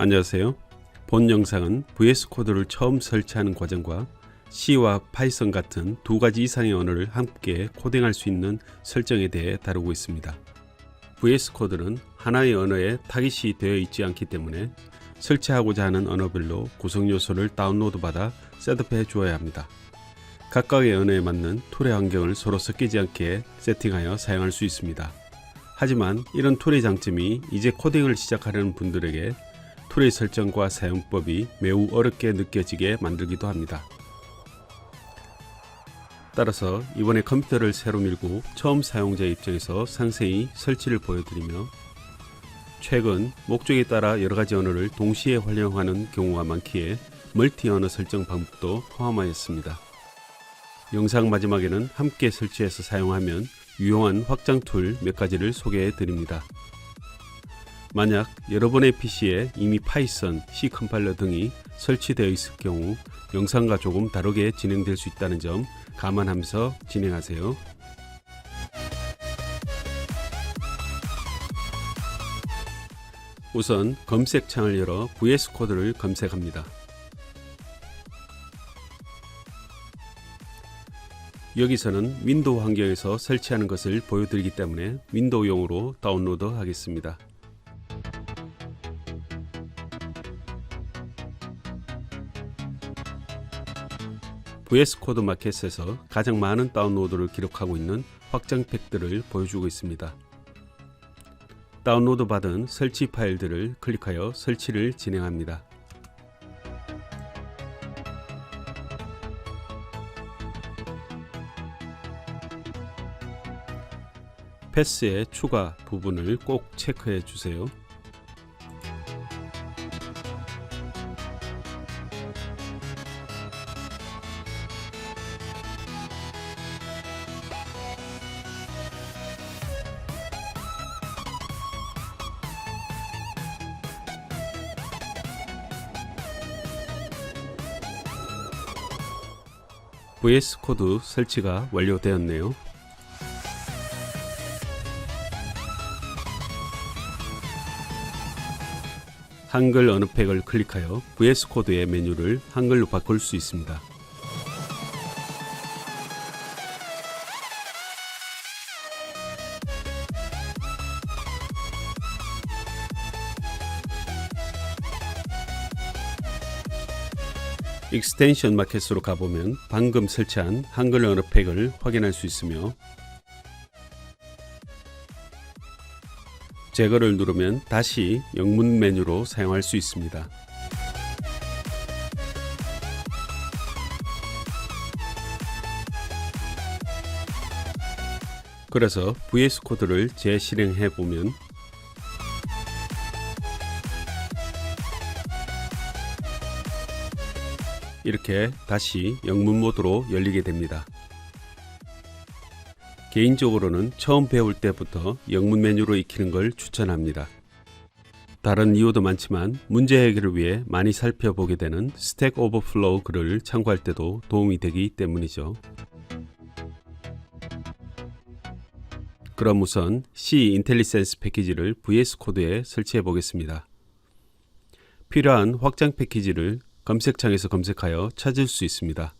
안녕하세요. 본 영상은 VS 코드를 처음 설치하는 과정과 C와 파이썬 같은 두 가지 이상의 언어를 함께 코딩할 수 있는 설정에 대해 다루고 있습니다. VS 코드는 하나의 언어에 타깃이 되어 있지 않기 때문에 설치하고자 하는 언어별로 구성 요소를 다운로드 받아 셋업해 주어야 합니다. 각각의 언어에 맞는 툴의 환경을 서로 섞이지 않게 세팅하여 사용할 수 있습니다. 하지만 이런 툴의 장점이 이제 코딩을 시작하려는 분들에게 툴의 설정과 사용법이 매우 어렵게 느껴지게 만들기도 합니다. 따라서 이번에 컴퓨터를 새로 밀고 처음 사용자 입장에서 상세히 설치를 보여드리며 최근 목적에 따라 여러가지 언어를 동시에 활용하는 경우가 많기에 멀티 언어 설정 방법도 포함하였습니다. 영상 마지막에는 함께 설치해서 사용하면 유용한 확장 툴 몇 가지를 소개해 드립니다. 만약 여러분의 PC에 이미 파이썬, C 컴파일러 등이 설치되어 있을 경우 영상과 조금 다르게 진행될 수 있다는 점 감안하면서 진행하세요. 우선 검색창을 열어 VS 코드를 검색합니다. 여기서는 윈도우 환경에서 설치하는 것을 보여드리기 때문에 윈도우용으로 다운로드 하겠습니다. VS 코드 마켓에서 가장 많은 다운로드를 기록하고 있는 확장팩들을 보여주고 있습니다. 다운로드 받은 설치 파일들을 클릭하여 설치를 진행합니다. 패스의 추가 부분을 꼭 체크해 주세요. VS 코드 설치가 완료되었네요. 한글 언어팩을 클릭하여 VS 코드의 메뉴를 한글로 바꿀 수 있습니다. 익스텐션 마켓으로 가보면 방금 설치한 한글 언어팩을 확인할 수 있으며 제거를 누르면 다시 영문 메뉴로 사용할 수 있습니다. 그래서 VS 코드를 재실행해 보면 이렇게 다시 영문 모드로 열리게 됩니다. 개인적으로는 처음 배울 때부터 영문 메뉴로 익히는 걸 추천합니다. 다른 이유도 많지만 문제 해결을 위해 많이 살펴보게 되는 스택 오버플로우 글을 참고할 때도 도움이 되기 때문이죠. 그럼 우선 C 인텔리센스 패키지를 VS 코드에 설치해 보겠습니다. 필요한 확장 패키지를 검색창에서 검색하여 찾을 수 있습니다.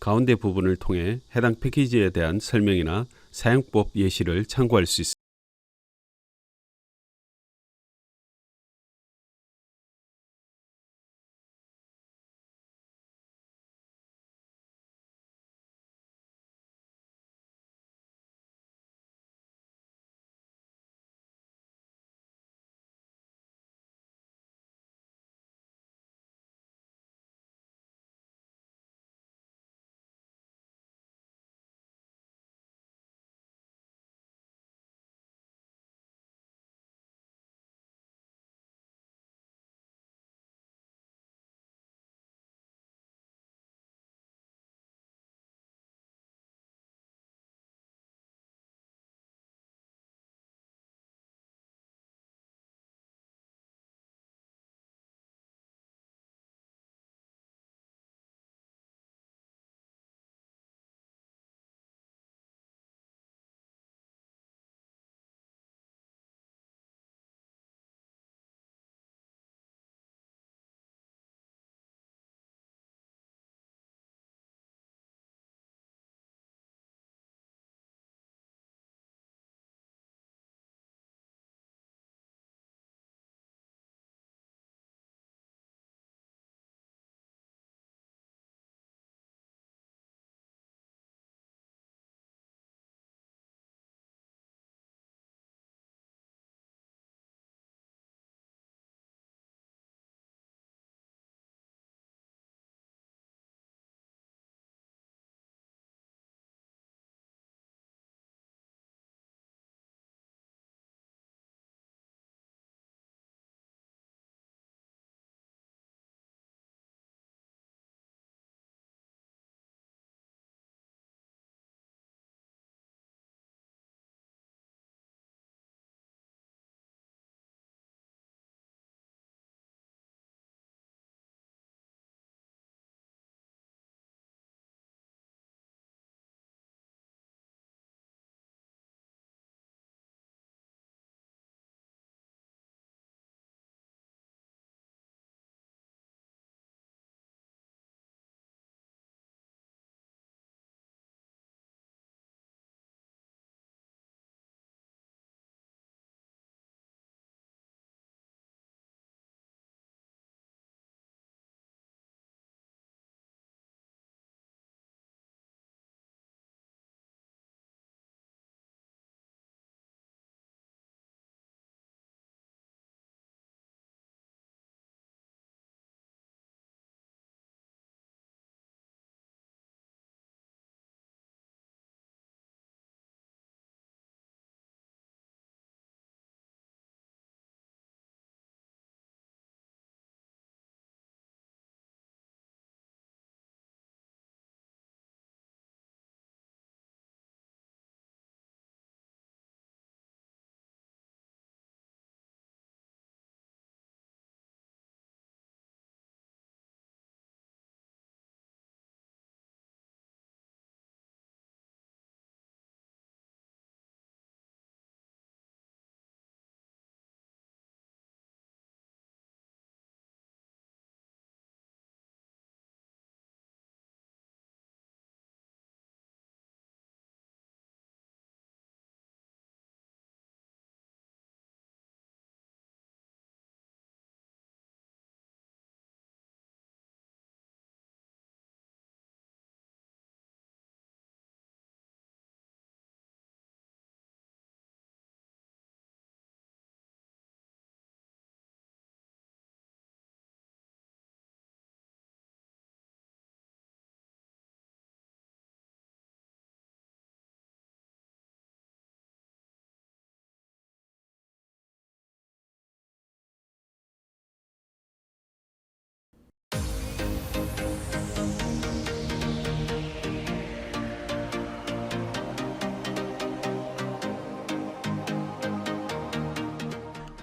가운데 부분을 통해 해당 패키지에 대한 설명이나 사용법 예시를 참고할 수 있습니다.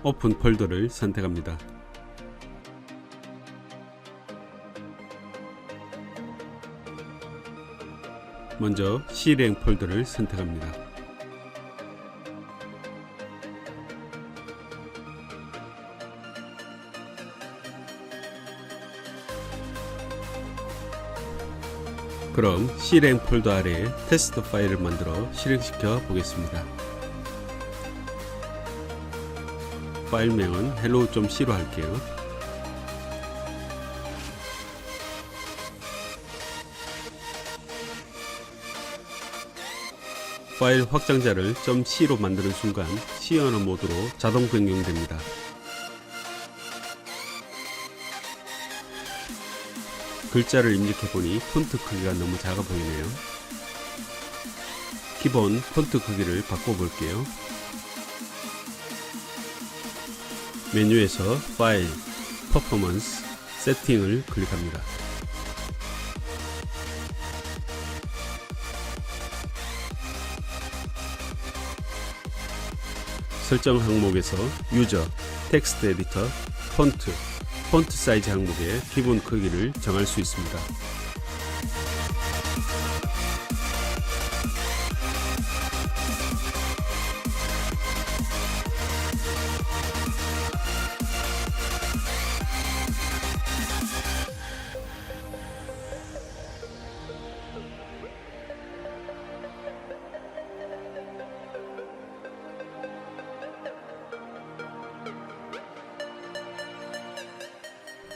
오픈 폴더를 선택합니다. 먼저 실행 폴더를 선택합니다. 그럼 실행 폴더 아래에 테스트 파일을 만들어 실행시켜 보겠습니다. 파일명은 hello.c로 할게요. 파일 확장자를 .c로 만드는 순간 C 언어 모드로 자동 변경됩니다. 글자를 입력해보니 폰트 크기가 너무 작아 보이네요. 기본 폰트 크기를 바꿔볼게요. 메뉴에서 파일, 퍼포먼스, 세팅을 클릭합니다. 설정 항목에서 유저, 텍스트 에디터, 폰트, 폰트 사이즈 항목의 기본 크기를 정할 수 있습니다.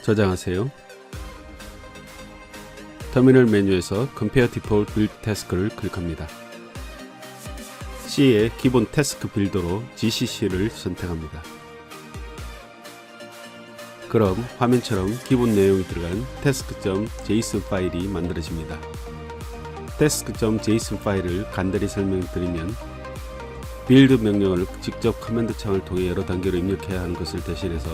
저장하세요. 터미널 메뉴에서 Compare Default Build Task를 클릭합니다. C의 기본 태스크 빌더로 GCC를 선택합니다. 그럼 화면처럼 기본 내용이 들어간 task.json 파일이 만들어집니다. task.json 파일을 간단히 설명드리면 빌드 명령을 직접 커맨드 창을 통해 여러 단계로 입력해야 하는 것을 대신해서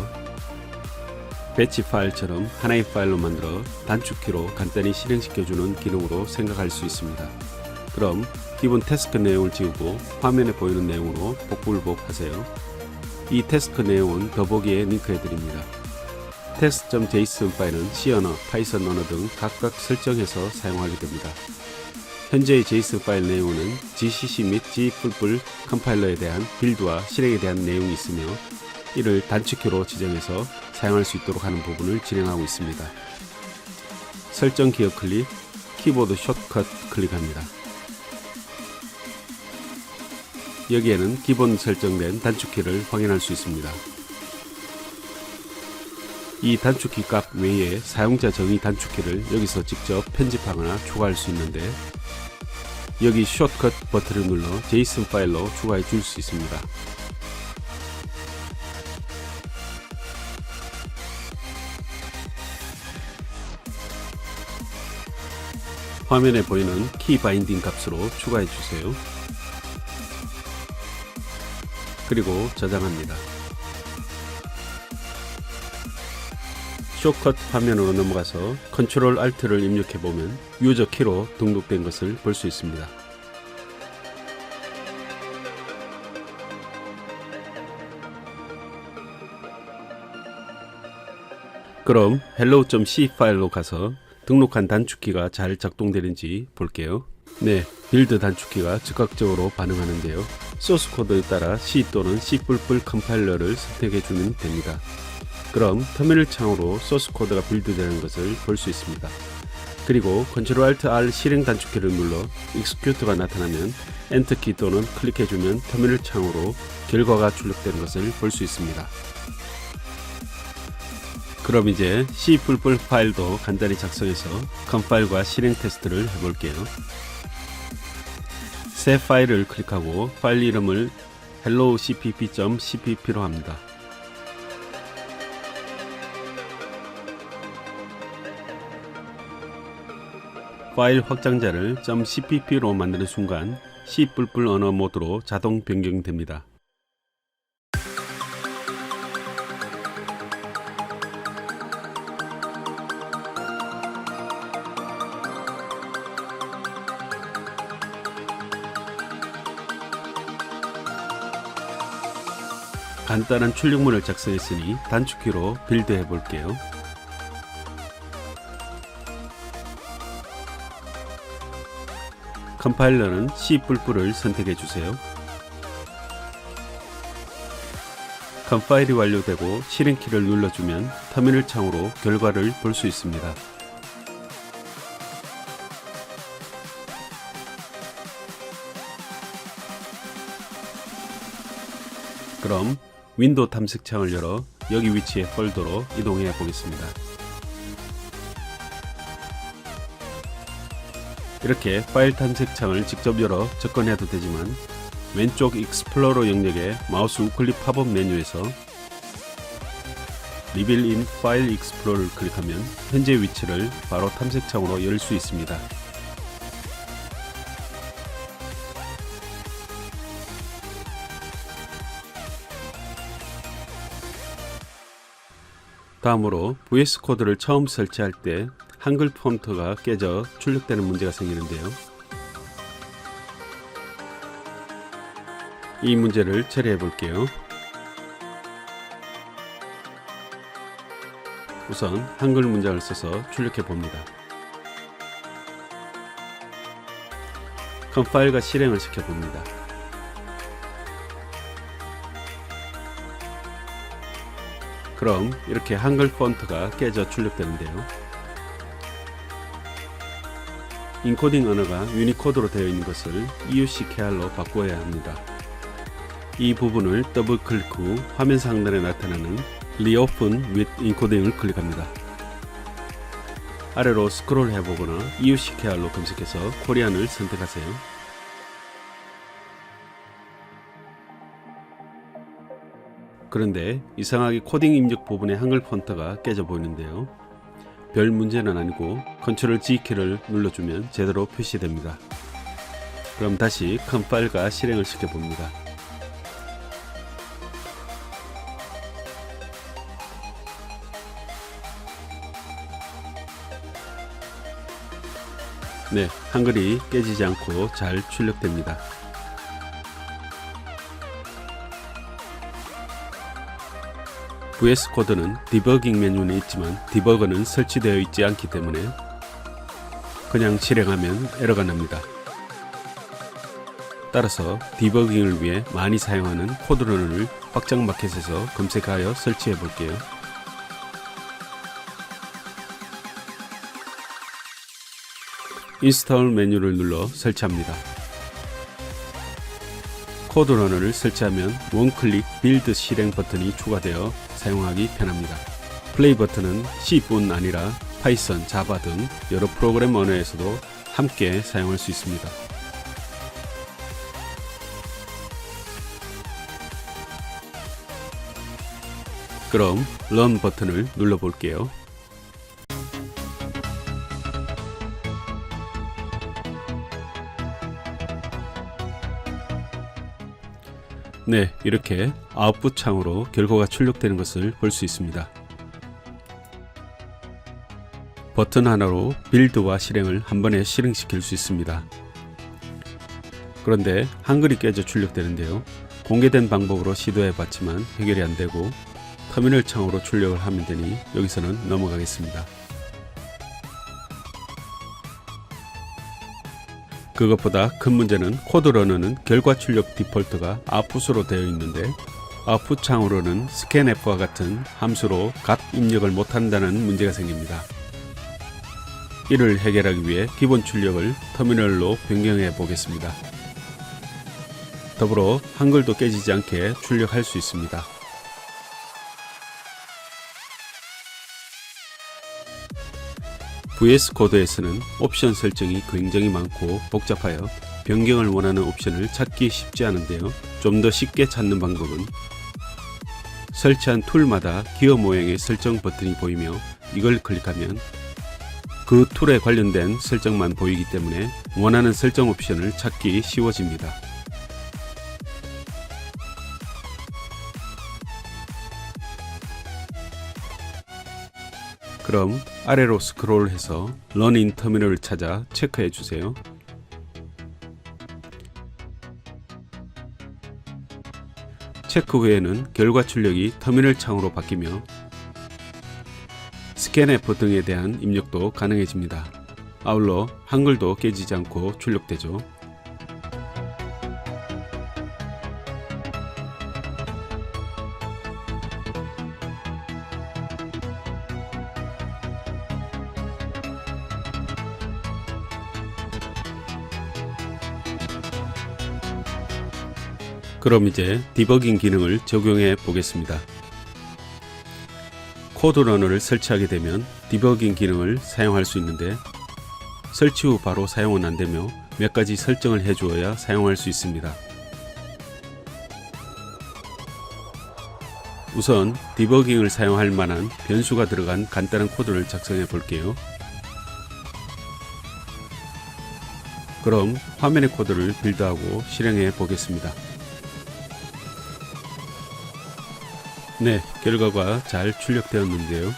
배치 파일처럼 하나의 파일로 만들어 단축키로 간단히 실행시켜주는 기능으로 생각할 수 있습니다. 그럼 기본 태스크 내용을 지우고 화면에 보이는 내용으로 복불복하세요. 이 태스크 내용은 더보기에 링크해드립니다. test.json 파일은 C 언어, 파이썬 언어 등 각각 설정해서 사용하게 됩니다. 현재의 JSON 파일 내용은 GCC 및 G++ 컴파일러에 대한 빌드와 실행에 대한 내용이 있으며 이를 단축키로 지정해서 사용할 수 있도록 하는 부분을 진행하고 있습니다. 설정 기어 클릭, 키보드 숏컷 클릭합니다. 여기에는 기본 설정된 단축키를 확인할 수 있습니다. 이 단축키 값 외에 사용자 정의 단축키를 여기서 직접 편집하거나 추가할 수 있는데 여기 숏컷 버튼을 눌러 JSON 파일로 추가해 줄 수 있습니다. 화면에 보이는 키 바인딩 값으로 추가해 주세요. 그리고 저장합니다. 숏컷 화면으로 넘어가서 Ctrl Alt를 입력해 보면 유저 키로 등록된 것을 볼 수 있습니다. 그럼 hello.c 파일로 가서 등록한 단축키가 잘 작동되는지 볼게요. 네, 빌드 단축키가 즉각적으로 반응하는데요. 소스 코드에 따라 C 또는 C++ 컴파일러를 선택해주면 됩니다. 그럼 터미널 창으로 소스 코드가 빌드되는 것을 볼 수 있습니다. 그리고 Ctrl Alt R 실행 단축키를 눌러 execute가 나타나면 엔터키 또는 클릭해주면 터미널 창으로 결과가 출력되는 것을 볼 수 있습니다. 그럼 이제 C++ 파일도 간단히 작성해서 컴파일과 실행 테스트를 해볼게요. 새 파일을 클릭하고 파일 이름을 hellocpp.cpp로 합니다. 파일 확장자를 .cpp로 만드는 순간 C++ 언어 모드로 자동 변경됩니다. 간단한 출력문을 작성했으니 단축키로 빌드해 볼게요. 컴파일러는 C++을 선택해 주세요. 컴파일이 완료되고 실행키를 눌러주면 터미널 창으로 결과를 볼 수 있습니다. 그럼 윈도우 탐색창을 열어 여기 위치의 폴더로 이동해 보겠습니다. 이렇게 파일 탐색창을 직접 열어 접근해도 되지만 왼쪽 익스플로러 영역의 마우스 우클릭 팝업 메뉴에서 리빌 인 파일 익스플로러를 클릭하면 현재 위치를 바로 탐색창으로 열 수 있습니다. 다음으로 VS 코드를 처음 설치할 때 한글 폰트가 깨져 출력되는 문제가 생기는데요. 이 문제를 처리해 볼게요. 우선 한글 문장을 써서 출력해 봅니다. 컴파일과 실행을 시켜 봅니다. 그럼 이렇게 한글 폰트가 깨져 출력되는데요. 인코딩 언어가 유니코드로 되어 있는 것을 EUCKR로 바꾸어야 합니다. 이 부분을 더블 클릭 후 화면 상단에 나타나는 Reopen with Encoding을 클릭합니다. 아래로 스크롤 해보거나 EUCKR로 검색해서 코리안을 선택하세요. 그런데 이상하게 코딩 입력 부분의 한글 폰트가 깨져 보이는데요. 별 문제는 아니고 컨트롤 G키를 눌러주면 제대로 표시됩니다. 그럼 다시 컴파일과 실행을 시켜 봅니다. 네, 한글이 깨지지 않고 잘 출력됩니다. VS 코드는 디버깅 메뉴는 있지만 디버거는 설치되어 있지 않기 때문에 그냥 실행하면 에러가 납니다. 따라서 디버깅을 위해 많이 사용하는 코드러너를 확장 마켓에서 검색하여 설치해 볼게요. 인스톨 메뉴를 눌러 설치합니다. 코드러너를 설치하면 원클릭 빌드 실행 버튼이 추가되어 사용하기 편합니다. 플레이 버튼은 C뿐 아니라 파이썬, 자바 등 여러 프로그램 언어에서도 함께 사용할 수 있습니다. 그럼 Run 버튼을 눌러 볼게요. 네, 이렇게 아웃풋 창으로 결과가 출력되는 것을 볼 수 있습니다. 버튼 하나로 빌드와 실행을 한 번에 실행시킬 수 있습니다. 그런데 한글이 깨져 출력되는데요. 공개된 방법으로 시도해 봤지만 해결이 안 되고 터미널 창으로 출력을 하면 되니 여기서는 넘어가겠습니다. 그것보다 큰 문제는 코드러너는 결과 출력 디폴트가 아웃풋으로 되어 있는데 아웃풋 창으로는 scanf와 같은 함수로 값 입력을 못한다는 문제가 생깁니다. 이를 해결하기 위해 기본 출력을 터미널로 변경해 보겠습니다. 더불어 한글도 깨지지 않게 출력할 수 있습니다. VS 코드에서는 옵션 설정이 굉장히 많고 복잡하여 변경을 원하는 옵션을 찾기 쉽지 않은데요. 좀 더 쉽게 찾는 방법은 설치한 툴마다 기어 모양의 설정 버튼이 보이며 이걸 클릭하면 그 툴에 관련된 설정만 보이기 때문에 원하는 설정 옵션을 찾기 쉬워집니다. 그럼 아래로 스크롤해서 Run in 터미널을 찾아 체크해 주세요. 체크 후에는 결과 출력이 터미널 창으로 바뀌며 스캔F 등에 대한 입력도 가능해집니다. 아울러 한글도 깨지지 않고 출력되죠. 그럼 이제 디버깅 기능을 적용해 보겠습니다. 코드러너를 설치하게 되면 디버깅 기능을 사용할 수 있는데 설치 후 바로 사용은 안되며 몇 가지 설정을 해주어야 사용할 수 있습니다. 우선 디버깅을 사용할 만한 변수가 들어간 간단한 코드를 작성해 볼게요. 그럼 화면의 코드를 빌드하고 실행해 보겠습니다. 네, 결과가 잘 출력되었는데요.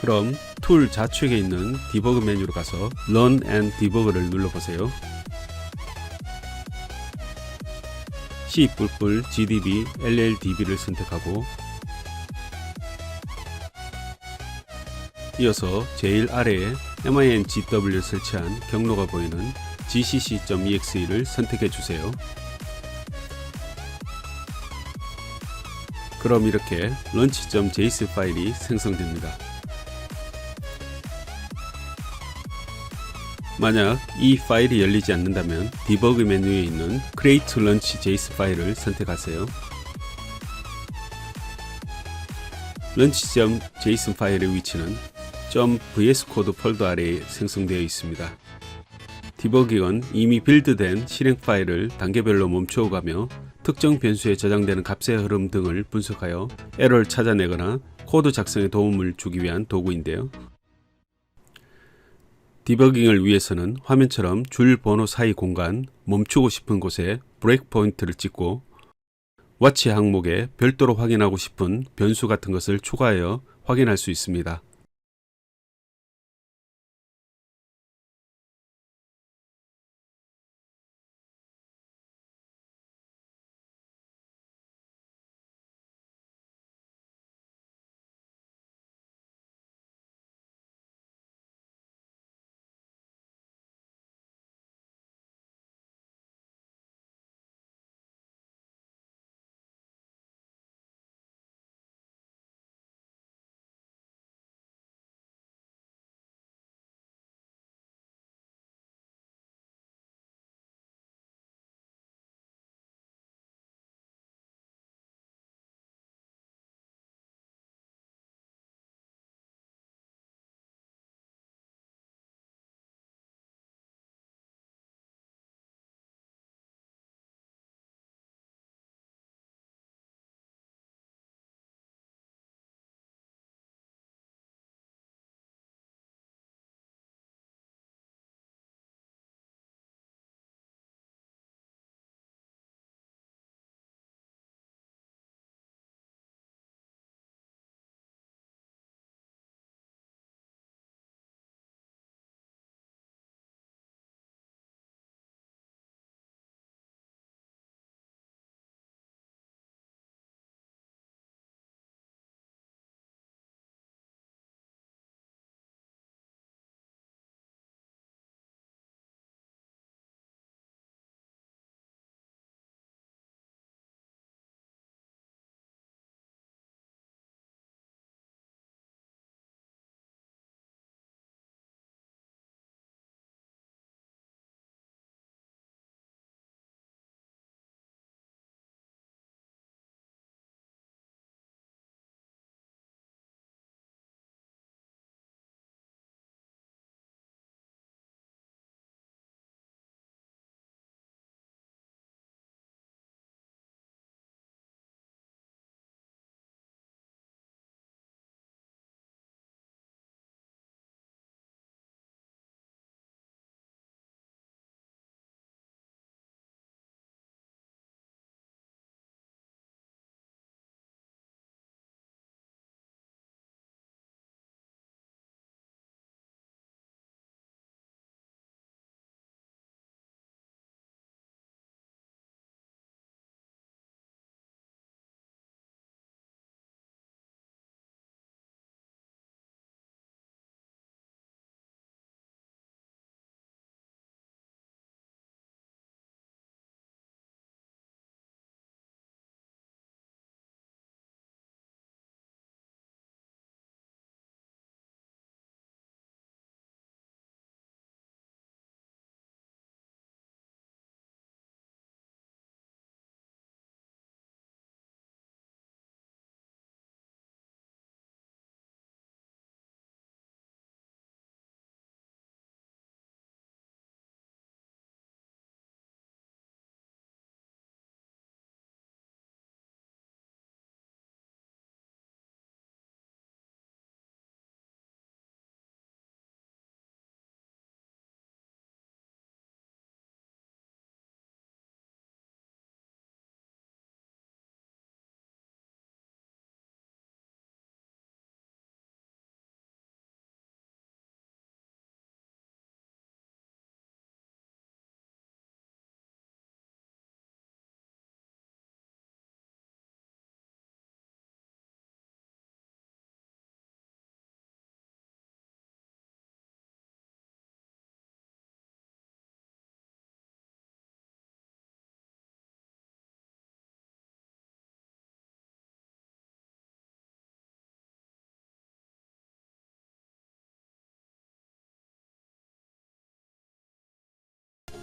그럼 툴 좌측에 있는 디버그 메뉴로 가서 Run and Debug를 눌러보세요. C++ GDB LLDB를 선택하고 이어서 제일 아래에 mingw를 설치한 경로가 보이는 gcc.exe를 선택해 주세요. 그럼 이렇게 launch.js 파일이 생성됩니다. 만약 이 파일이 열리지 않는다면 디버그 메뉴에 있는 create launch js 파일을 선택하세요. launch.json 파일의 위치는 .vscode 폴더 아래에 생성되어 있습니다. 디버깅은 이미 빌드된 실행 파일을 단계별로 멈추어 가며 특정 변수에 저장되는 값의 흐름 등을 분석하여 에러를 찾아내거나 코드 작성에 도움을 주기 위한 도구인데요. 디버깅을 위해서는 화면처럼 줄 번호 사이 공간, 멈추고 싶은 곳에 브레이크 포인트를 찍고 와치 항목에 별도로 확인하고 싶은 변수 같은 것을 추가하여 확인할 수 있습니다.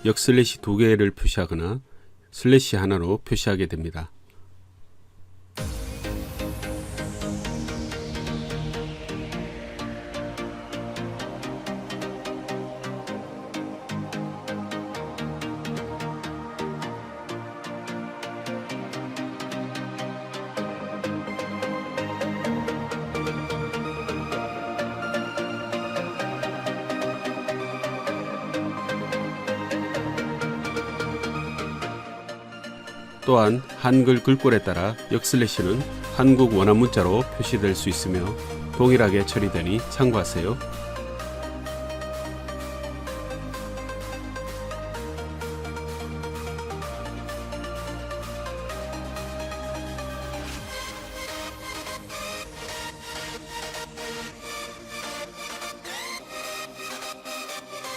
역슬래시 2개를 표시하거나 슬래시 하나로 표시하게 됩니다. 또한 한글 글꼴에 따라 역슬래시는 한국 원화 문자로 표시될 수 있으며 동일하게 처리되니 참고하세요.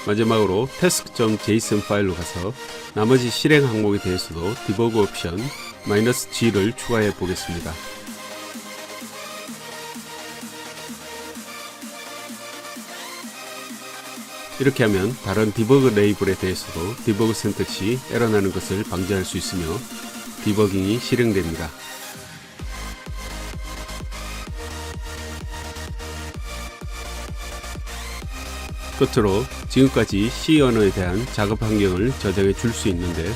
마지막으로 task.json 파일로 가서 나머지 실행 항목에 대해서도 디버그 옵션 -G를 추가해 보겠습니다. 이렇게 하면 다른 디버그 레이블에 대해서도 디버그 선택 시 에러 나는 것을 방지할 수 있으며 디버깅이 실행됩니다. 끝으로 지금까지 C 언어에 대한 작업 환경을 저장해 줄 수 있는데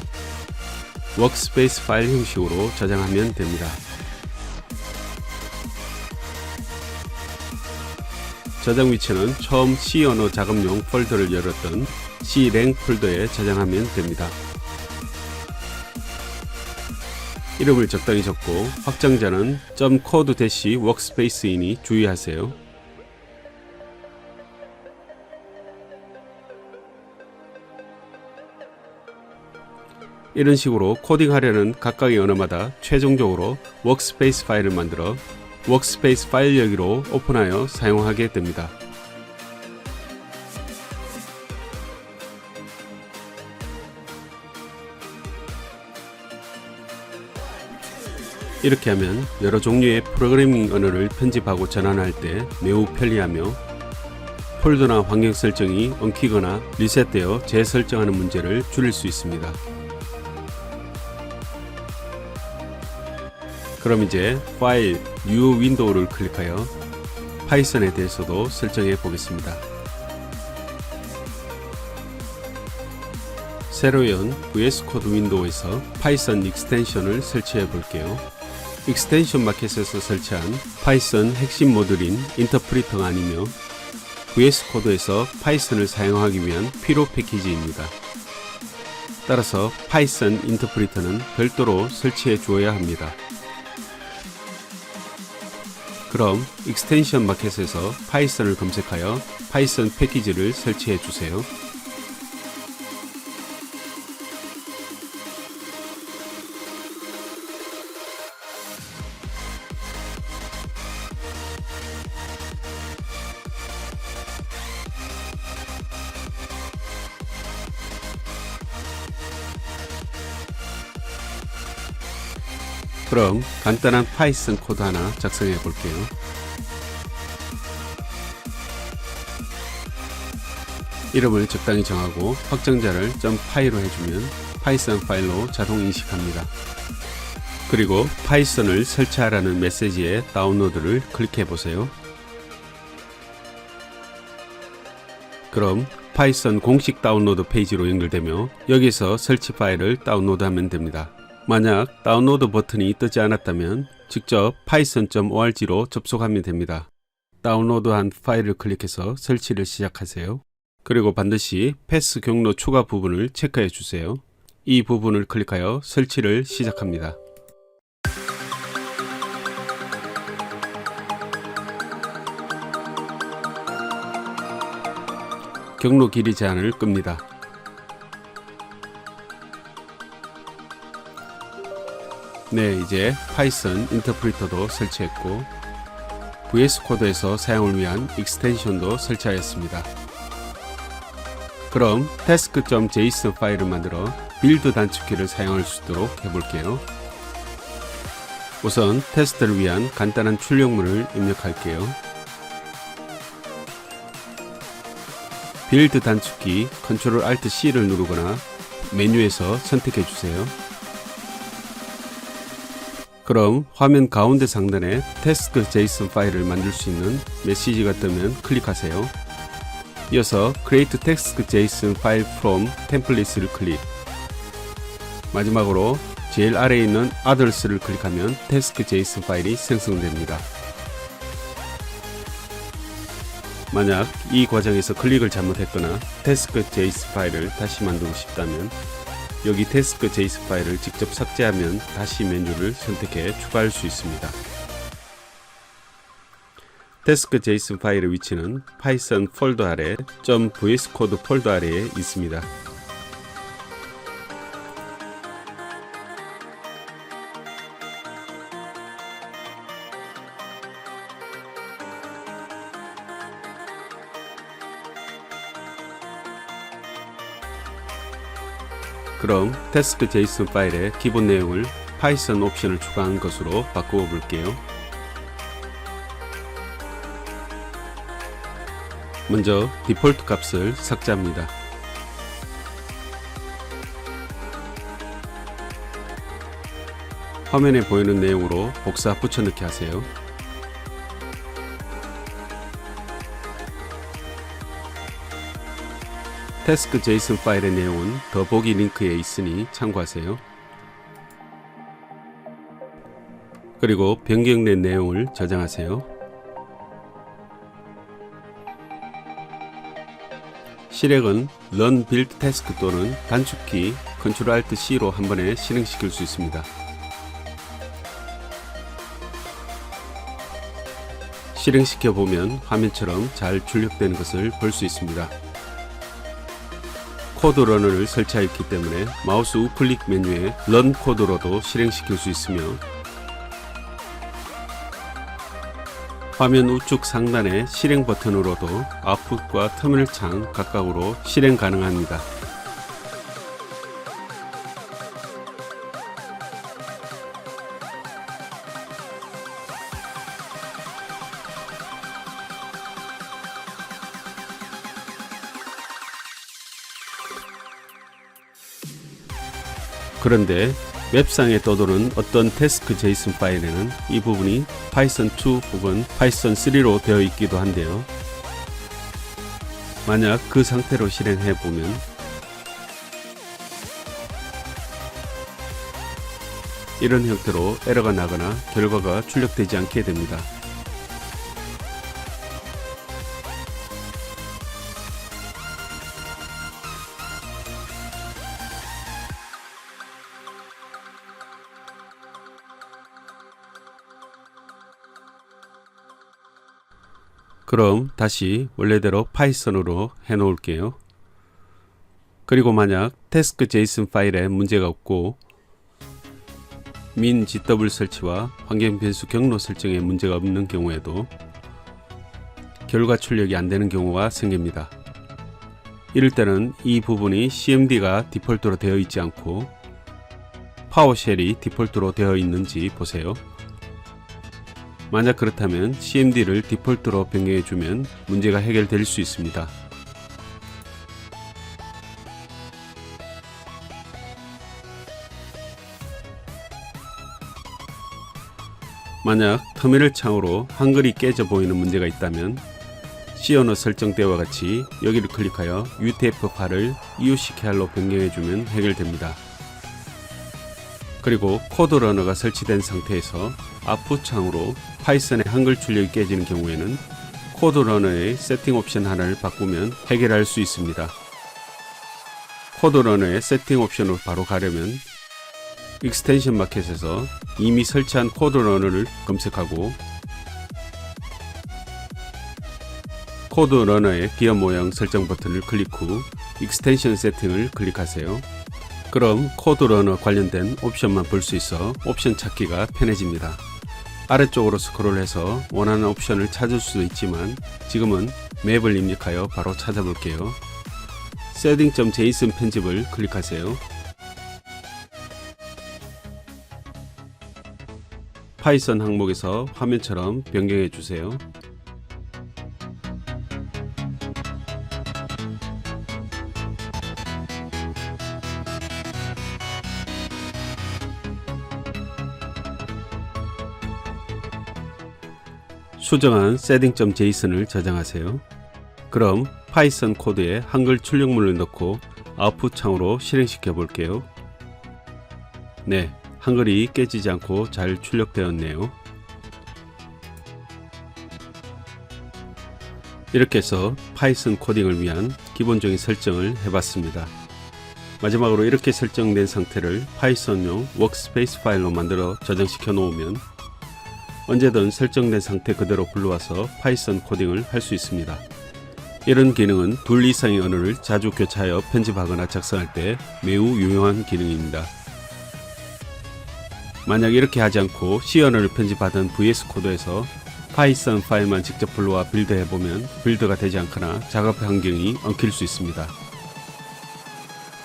워크스페이스 파일 형식으로 저장하면 됩니다. 저장 위치는 처음 C 언어 작업용 폴더를 열었던 Clang 폴더에 저장하면 됩니다. 이름을 적당히 적고 확장자는 .code-workspace이니 주의하세요. 이런 식으로 코딩하려는 각각의 언어마다 최종적으로 워크스페이스 파일을 만들어 워크스페이스 파일 여기로 오픈하여 사용하게 됩니다. 이렇게 하면 여러 종류의 프로그래밍 언어를 편집하고 전환할 때 매우 편리하며 폴더나 환경 설정이 엉키거나 리셋되어 재설정하는 문제를 줄일 수 있습니다. 그럼 이제 파일, New 윈도우를 클릭하여 파이썬에 대해서도 설정해 보겠습니다. 새로 연 VS 코드 윈도우에서 파이썬 익스텐션을 설치해 볼게요. 익스텐션 마켓에서 설치한 파이썬 핵심 모듈인 인터프리터가 아니며 VS 코드에서 파이썬을 사용하기 위한 필요 패키지입니다. 따라서 파이썬 인터프리터는 별도로 설치해 주어야 합니다. 그럼 익스텐션 마켓에서 파이썬을 검색하여 파이썬 패키지를 설치해 주세요. 그럼 간단한 파이썬 코드 하나 작성해 볼게요. 이름을 적당히 정하고 확정자를 .py로 해주면 파이썬 파일로 자동 인식합니다. 그리고 파이썬을 설치하라는 메시지의 다운로드를 클릭해 보세요. 그럼 파이썬 공식 다운로드 페이지로 연결되며 여기서 설치 파일을 다운로드하면 됩니다. 만약 다운로드 버튼이 뜨지 않았다면 직접 python.org로 접속하면 됩니다. 다운로드한 파일을 클릭해서 설치를 시작하세요. 그리고 반드시 패스 경로 추가 부분을 체크해 주세요. 이 부분을 클릭하여 설치를 시작합니다. 경로 길이 제한을 끕니다. 네, 이제 파이썬 인터프리터도 설치했고 VS 코드에서 사용을 위한 익스텐션도 설치하였습니다. 그럼 task.json 파일을 만들어 빌드 단축키를 사용할 수 있도록 해볼게요. 우선 테스트를 위한 간단한 출력문을 입력할게요. 빌드 단축키 Ctrl Alt C를 누르거나 메뉴에서 선택해 주세요. 그럼 화면 가운데 상단에 테스크 JSON 파일을 만들 수 있는 메시지가 뜨면 클릭하세요. 이어서 Create Text JSON File from Templatees를 클릭. 마지막으로 제일 아래에 있는 Others를 클릭하면 테스크 JSON 파일이 생성됩니다. 만약 이 과정에서 클릭을 잘못했거나 테스크 JSON 파일을 다시 만들고 싶다면 여기 테스크 JSON 파일을 직접 삭제하면 다시 메뉴를 선택해 추가할 수 있습니다. 테스크 JSON 파일의 위치는 파이썬 폴더 아래 .vscode 폴더 아래에 있습니다. 그럼 테스크 JSON 파일의 기본 내용을 파이썬 옵션을 추가한 것으로 바꾸어 볼게요. 먼저 디폴트 값을 삭제합니다. 화면에 보이는 내용으로 복사 붙여넣기 하세요. 테스크 JSON 파일의 내용은 더보기 링크에 있으니 참고하세요. 그리고 변경된 내용을 저장하세요. 실행은 Run Build Task 또는 단축키 Ctrl-Alt-C로 한 번에 실행시킬 수 있습니다. 실행시켜 보면 화면처럼 잘 출력되는 것을 볼 수 있습니다. 코드 러너를 설치하였기 때문에 마우스 우클릭 메뉴에 Run 코드로도 실행시킬 수 있으며 화면 우측 상단의 실행 버튼으로도 아웃풋과 터미널 창 각각으로 실행 가능합니다. 그런데 웹상에 떠도는 어떤 테스크 JSON 파일에는 이 부분이 파이썬 2 혹은 파이썬 3로 되어 있기도 한데요. 만약 그 상태로 실행해 보면 이런 형태로 에러가 나거나 결과가 출력되지 않게 됩니다. 그럼 다시 원래대로 파이썬으로 해 놓을게요. 그리고 만약 테스크 JSON 파일에 문제가 없고 min GW 설치와 환경 변수 경로 설정에 문제가 없는 경우에도 결과 출력이 안 되는 경우가 생깁니다. 이럴 때는 이 부분이 CMD가 디폴트로 되어 있지 않고 파워쉘이 디폴트로 되어 있는지 보세요. 만약 그렇다면 CMD를 디폴트로 변경해주면 문제가 해결될 수 있습니다. 만약 터미널 창으로 한글이 깨져 보이는 문제가 있다면 C 언어 설정 때와 같이 여기를 클릭하여 UTF-8을 EUCKR로 변경해주면 해결됩니다. 그리고 코드 러너가 설치된 상태에서 아웃풋 창으로 파이썬의 한글 출력이 깨지는 경우에는 코드 러너의 세팅 옵션 하나를 바꾸면 해결할 수 있습니다. 코드 러너의 세팅 옵션으로 바로 가려면 익스텐션 마켓에서 이미 설치한 코드 러너를 검색하고 코드 러너의 기어 모양 설정 버튼을 클릭 후 익스텐션 세팅을 클릭하세요. 그럼 코드 러너 관련된 옵션만 볼 수 있어 옵션 찾기가 편해집니다. 아래쪽으로 스크롤해서 원하는 옵션을 찾을 수도 있지만 지금은 맵을 입력하여 바로 찾아볼게요. setting.json 편집을 클릭하세요. 파이썬 항목에서 화면처럼 변경해 주세요. 수정한 setting.json을 저장하세요. 그럼 파이썬 코드에 한글 출력물을 넣고 아웃풋 창으로 실행시켜 볼게요. 네, 한글이 깨지지 않고 잘 출력되었네요. 이렇게 해서 파이썬 코딩을 위한 기본적인 설정을 해봤습니다. 마지막으로 이렇게 설정된 상태를 파이썬용 워크스페이스 파일로 만들어 저장시켜 놓으면 언제든 설정된 상태 그대로 불러와서 파이썬 코딩을 할 수 있습니다. 이런 기능은 둘 이상의 언어를 자주 교차하여 편집하거나 작성할 때 매우 유용한 기능입니다. 만약 이렇게 하지 않고 C 언어를 편집하던 VS 코드에서 파이썬 파일만 직접 불러와 빌드해보면 빌드가 되지 않거나 작업 환경이 엉킬 수 있습니다.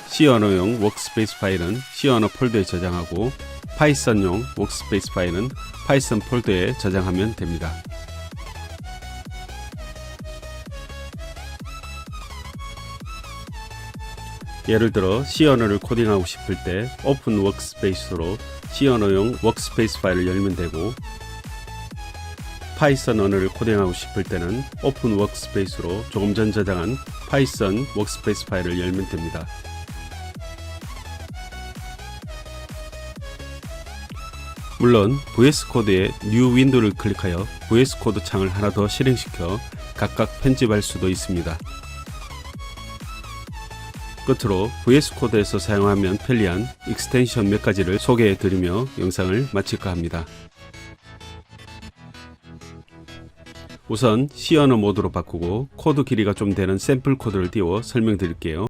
C 언어용 워크스페이스 파일은 C 언어 폴더에 저장하고 파이썬용 워크스페이스 파일은 파이썬 폴더에 저장하면 됩니다. 예를 들어 C 언어를 코딩하고 싶을 때 오픈 워크스페이스로 C 언어용 워크스페이스 파일을 열면 되고, 파이썬 언어를 코딩하고 싶을 때는 오픈 워크스페이스로 조금 전 저장한 파이썬 워크스페이스 파일을 열면 됩니다. 물론 VS 코드에 뉴 윈도우를 클릭하여 VS 코드 창을 하나 더 실행시켜 각각 편집할 수도 있습니다. 끝으로 VS 코드에서 사용하면 편리한 익스텐션 몇 가지를 소개해 드리며 영상을 마칠까 합니다. 우선 C 언어 모드로 바꾸고 코드 길이가 좀 되는 샘플 코드를 띄워 설명드릴게요.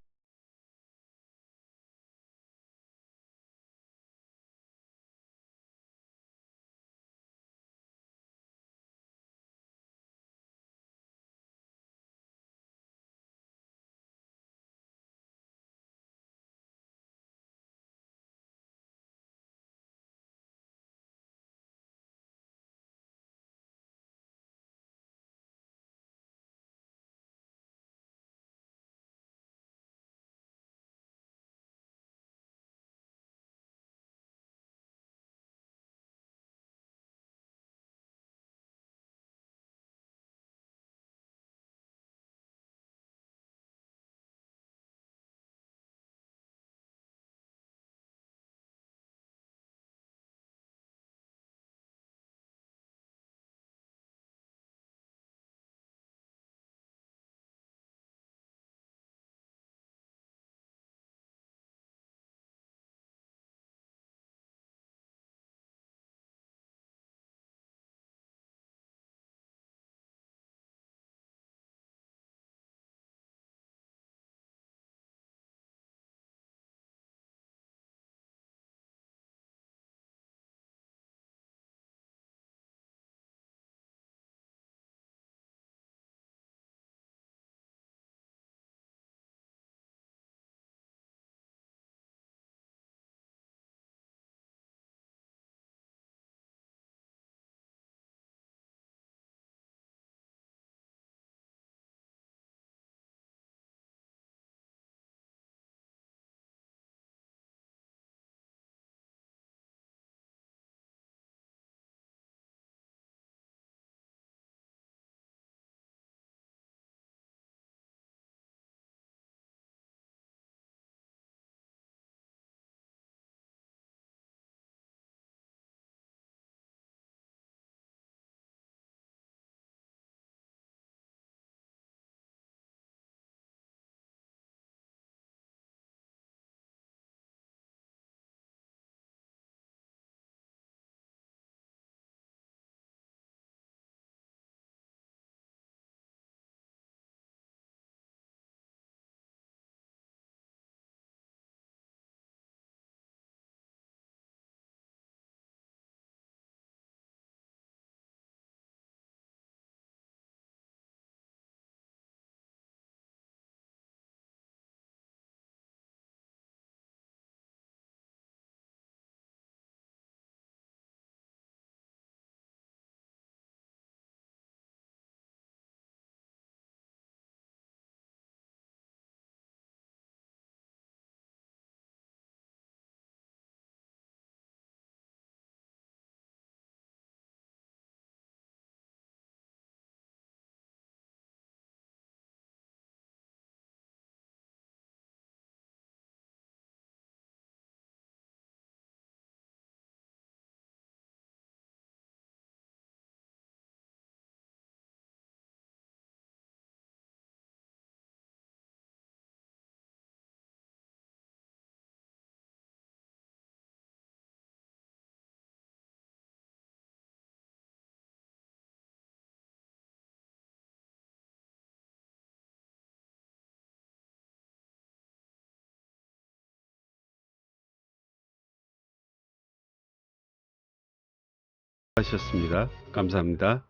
하셨습니다. 감사합니다.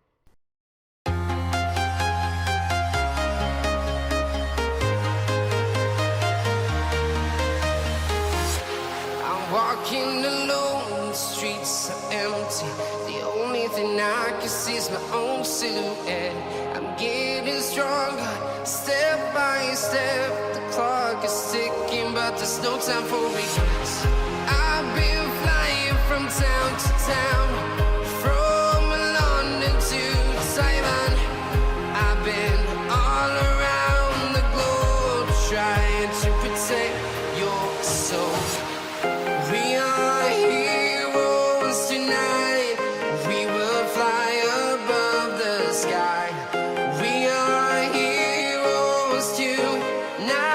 I'm walking alone, the streets are empty. The only thing I can see is my own silhouette. I'm getting stronger, step by step. The clock is ticking, but there's no time for regrets. I've been flying from town to town, from London to Taiwan. I've been all around the globe, trying to protect your soul. We are heroes tonight. We will fly above the sky. We are heroes tonight.